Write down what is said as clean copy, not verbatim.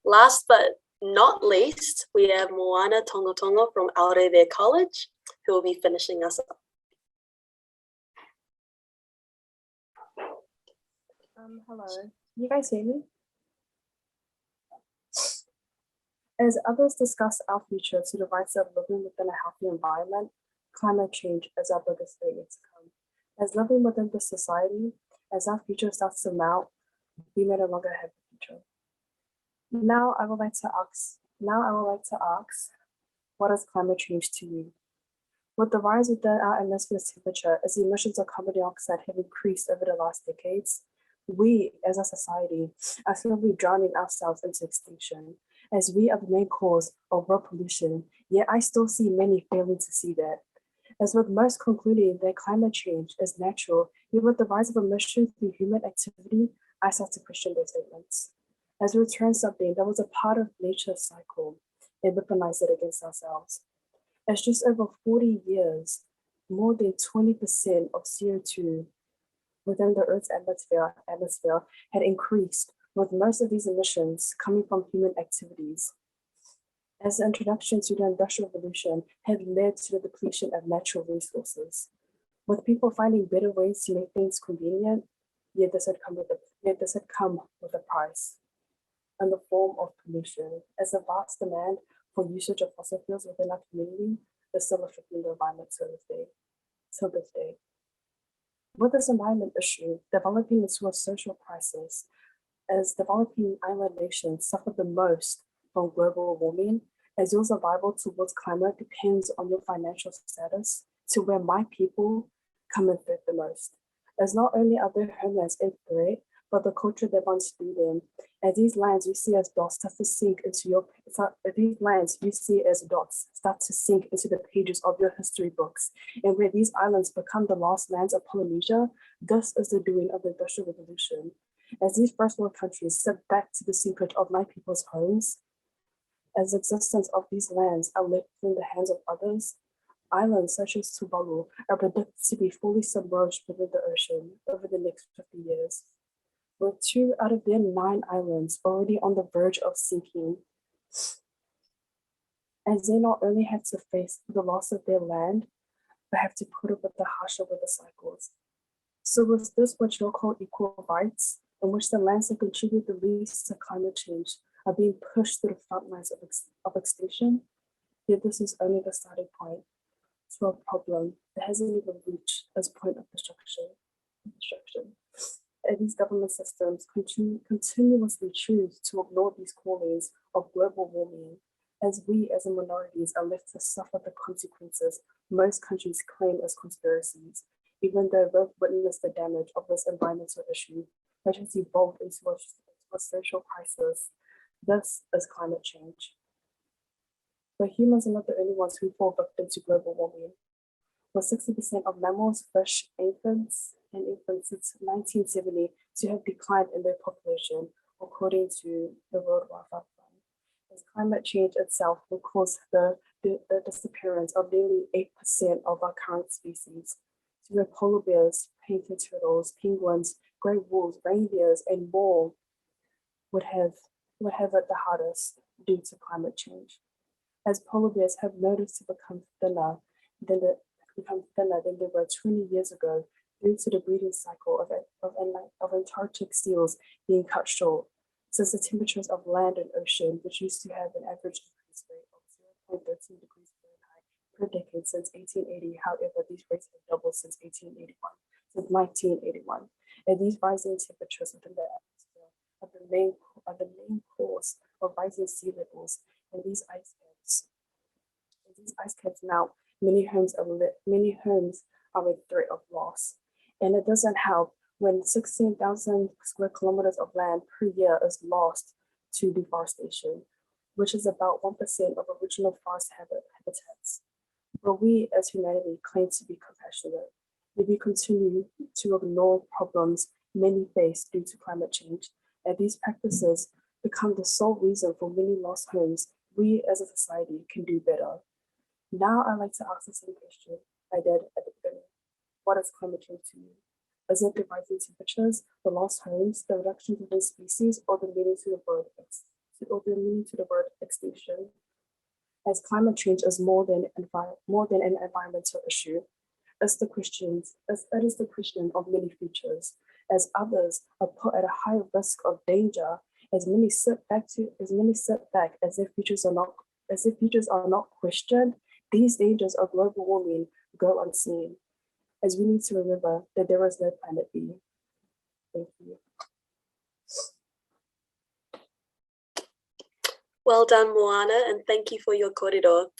Last but not least, we have Moana Tongotongo from Aorere College, who will be finishing us up. Hello, you guys hear me? As others discuss our future to the rights of living within a healthy environment, climate change is our biggest threat yet to come. As living within this society, as our future starts to melt, we may no longer have a future. Now I would like to ask, what is climate change to you? With the rise within our atmosphere's temperature, as the emissions of carbon dioxide have increased over the last decades, we as a society are slowly drowning ourselves into extinction, as we are the main cause of world pollution, yet I still see many failing to see that. As with most concluding that climate change is natural, yet with the rise of emissions through human activity, I start to question those statements. As we return something that was a part of nature's cycle and weaponize it against ourselves. As just over 40 years, more than 20% of CO2 within the Earth's atmosphere had increased, with most of these emissions coming from human activities. As the introduction to the Industrial Revolution had led to the depletion of natural resources, with people finding better ways to make things convenient, yet this had come with a price in the form of pollution, as a vast demand for usage of fossil fuels within our community is still affecting the environment to this day. With this environment issue developing into a social crisis, as developing island nations suffer the most from global warming, as your survival towards climate depends on your financial status, to where my people come in third the most. As not only are their homelands in threat, but the culture that runs through them. As these lands you see as dots start to sink into the pages of your history books, and where these islands become the lost lands of Polynesia, this is the doing of the Industrial Revolution. As these first world countries step back to the secret of my people's homes, as the existence of these lands are left in the hands of others, islands such as Tuvalu are predicted to be fully submerged within the ocean over the next 50 years. With 2 out of their 9 islands already on the verge of sinking, as they not only have to face the loss of their land, but have to put up with the harsher weather cycles. So with this what you'll call equal rights, in which the lands that contribute the least to climate change are being pushed to the front lines of extinction, yet this is only the starting point to a problem that hasn't even reached its point of destruction. And these government systems continuously choose to ignore these callings of global warming, as we as minorities are left to suffer the consequences most countries claim as conspiracies, even though we've witnessed the damage of this environmental issue, which has evolved into a social crisis. This is climate change. But humans are not the only ones who fall victim to global warming. With 60% of mammals, fish, infants since 1970 to have declined in their population, according to the World Wildlife Fund. As climate change itself will cause the disappearance of nearly 8% of our current species, to where polar bears, painted turtles, penguins, grey wolves, reindeers, and more would have it the hardest due to climate change. As polar bears have noticed to become thinner than they were 20 years ago, due to the breeding cycle of Antarctic seals being cut short, since the temperatures of land and ocean, which used to have an average increase rate of 0.13 degrees Fahrenheit per decade since 1880, however, these rates have doubled since 1981. And these rising temperatures within the atmosphere are the main cause of rising sea levels and these ice caps. And these ice caps now, many homes are at threat of loss. And it doesn't help when 16,000 square kilometers of land per year is lost to deforestation, which is about 1% of original forest habitats. But we as humanity claim to be compassionate, yet we continue to ignore problems many face due to climate change, and these practices become the sole reason for many lost homes. We as a society can do better. Now I'd like to ask the same question I did at the beginning. What is climate change to you? Is it the rising temperatures, the lost homes, the reduction of the species, or the leading to the bird or the meaning to the word extinction, as climate change is more than an environmental issue. It is the question of many futures, as others are put at a high risk of danger, as many sit back as if futures are not questioned. These dangers of global warming go unseen, as we need to remember that there is no planet B. Thank you. Well done, Moana, and thank you for your kōrero.